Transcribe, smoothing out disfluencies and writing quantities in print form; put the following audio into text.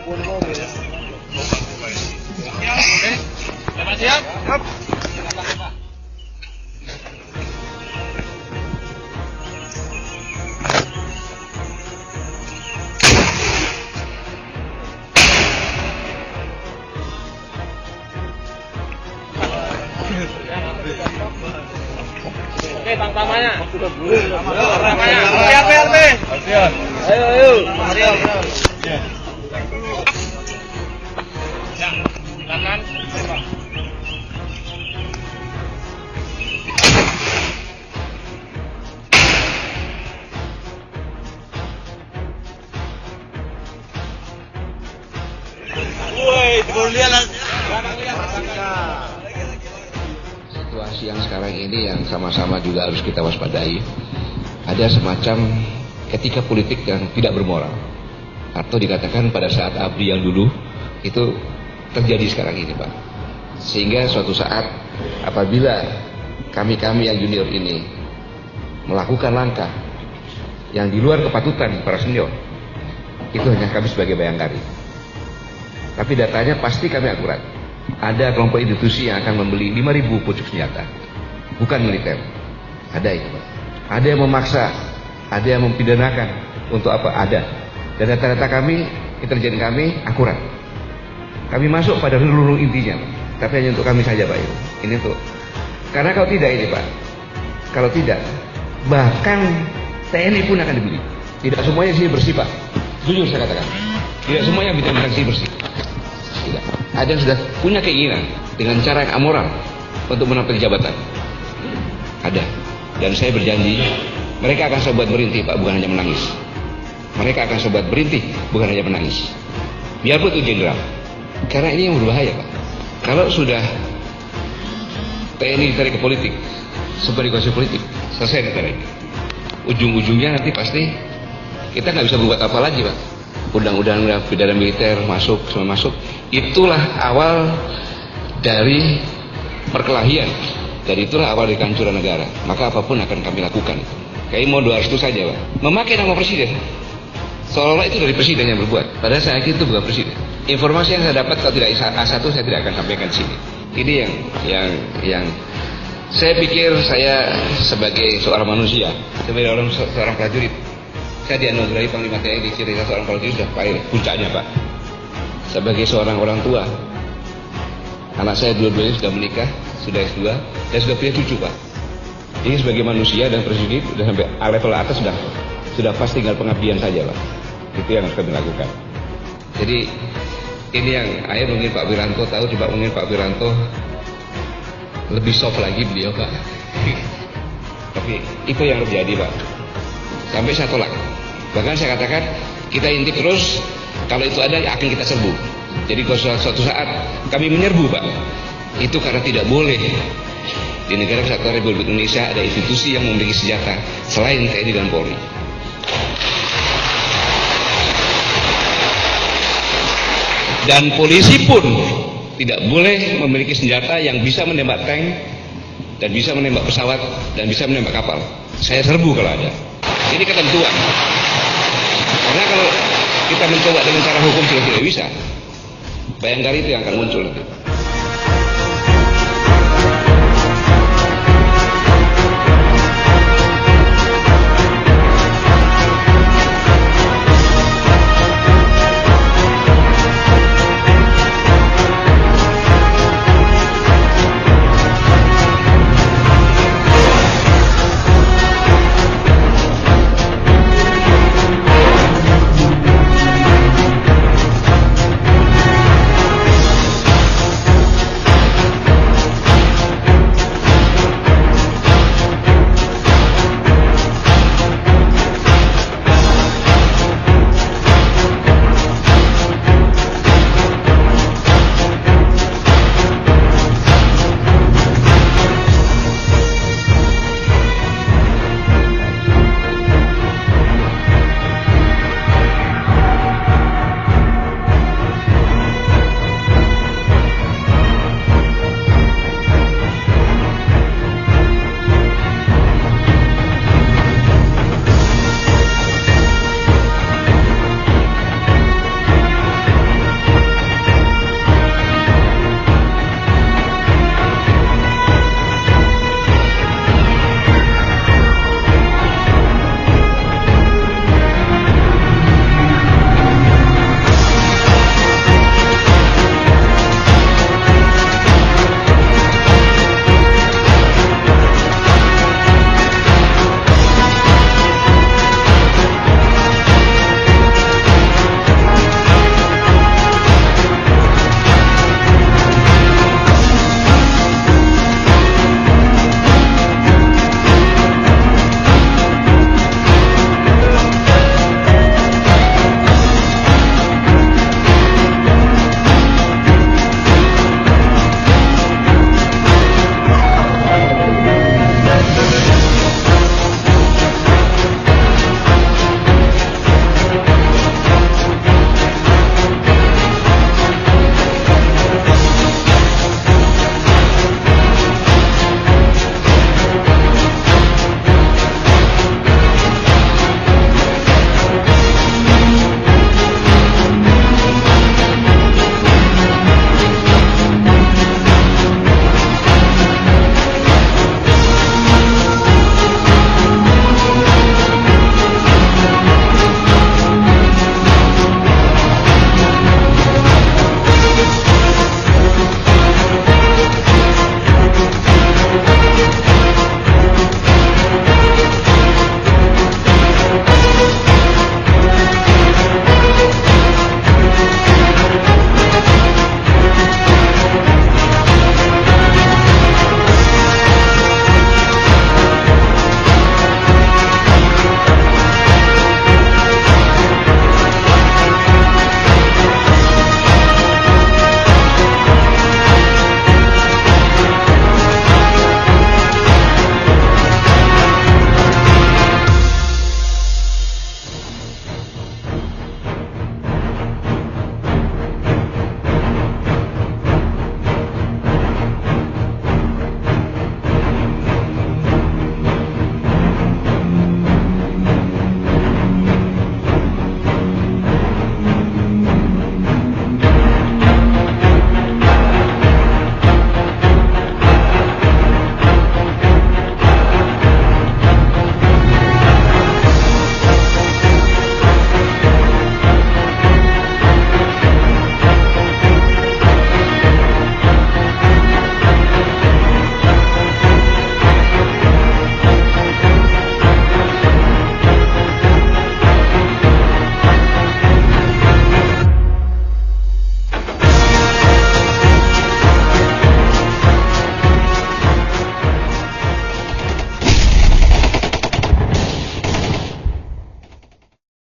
Siap. Oke, tang-tamanya. Tang-tamanya. Siap, PRP. Siap. Ayo. Siap. Ya, silakan. Woi, kemudian situasi yang sekarang ini yang sama-sama juga harus kita waspadai. Ada semacam etika politik yang tidak bermoral, atau dikatakan pada saat ABRI yang dulu itu terjadi sekarang ini, Pak. Sehingga suatu saat apabila kami-kami yang junior ini melakukan langkah yang di luar kepatutan para senior, itu hanya kami sebagai bayangkari. Tapi datanya pasti kami akurat. Ada kelompok institusi yang akan membeli 5.000 pucuk senjata, bukan militer. Ada itu, Pak. Ada yang memaksa, ada yang mempidanakan. Untuk apa? Ada. Dan data-data kami, intelijen kami akurat. Kami masuk pada hulu intinya, Pak. Tapi hanya untuk kami saja, Pak. Ini untuk, karena kalau tidak ini, Pak, kalau tidak, bahkan TNI pun akan dibeli. Tidak semuanya sih bersih, Pak. Jujur saya katakan, tidak semuanya bintang-bintang sih bersih. Tidak. Ada yang sudah punya keinginan dengan cara yang amoral untuk menampilkan jabatan. Ada. Dan saya berjanji, mereka akan saya buat berhenti, Pak, bukan hanya menangis. Mereka akan saya buat berhenti, bukan hanya menangis. Biarpun itu jenderal. Karena ini yang berbahaya, Pak. Kalau sudah TNI ditarik ke politik, sebagai kuasa politik, selesai ditarik. Ujung-ujungnya nanti pasti kita nggak bisa berbuat apa lagi, Pak. Undang-undang pidana militer masuk, semua masuk. Itulah awal dari perkelahian. Dan itulah awal dari kehancuran negara. Maka apapun akan kami lakukan. Kayak mau 200 saja, Pak. Memakai nama presiden. Seolah-olah itu dari presiden yang berbuat. Padahal saya yakin itu bukan presiden. Informasi yang saya dapat kalau tidak A1 saya tidak akan sampaikan di sini. Ini yang saya pikir saya sebagai seorang manusia, sebagai seorang prajurit, saya dianugerahi Panglima TNI, cerita seorang prajurit sudah puncaknya, Pak. Sebagai seorang orang tua, anak saya dua-duanya sudah menikah, sudah S2, dan sudah punya cucu, Pak. Ini sebagai manusia dan prajurit sudah sampai level atas, sudah pas tinggal pengabdian saja, Pak. Itu yang harus kami lakukan. Jadi ini yang mungkin Pak Wiranto tahu, coba mungkin Pak Wiranto lebih soft lagi beliau, Pak. Tapi itu yang terjadi, Pak. Sampai saya tolak. Bahkan saya katakan kita intip terus, kalau itu ada akan kita serbu. Jadi kalau suatu saat kami menyerbu, Pak, itu karena tidak boleh di negara kesatuan Republik Indonesia ada institusi yang memiliki senjata selain TNI dan Polri. Dan polisi pun tidak boleh memiliki senjata yang bisa menembak tank dan bisa menembak pesawat dan bisa menembak kapal. Saya serbu kalau ada. Ini ketentuan. Karena kalau kita mencoba dengan cara hukum sudah tidak bisa, bayangkari itu yang akan muncul nanti.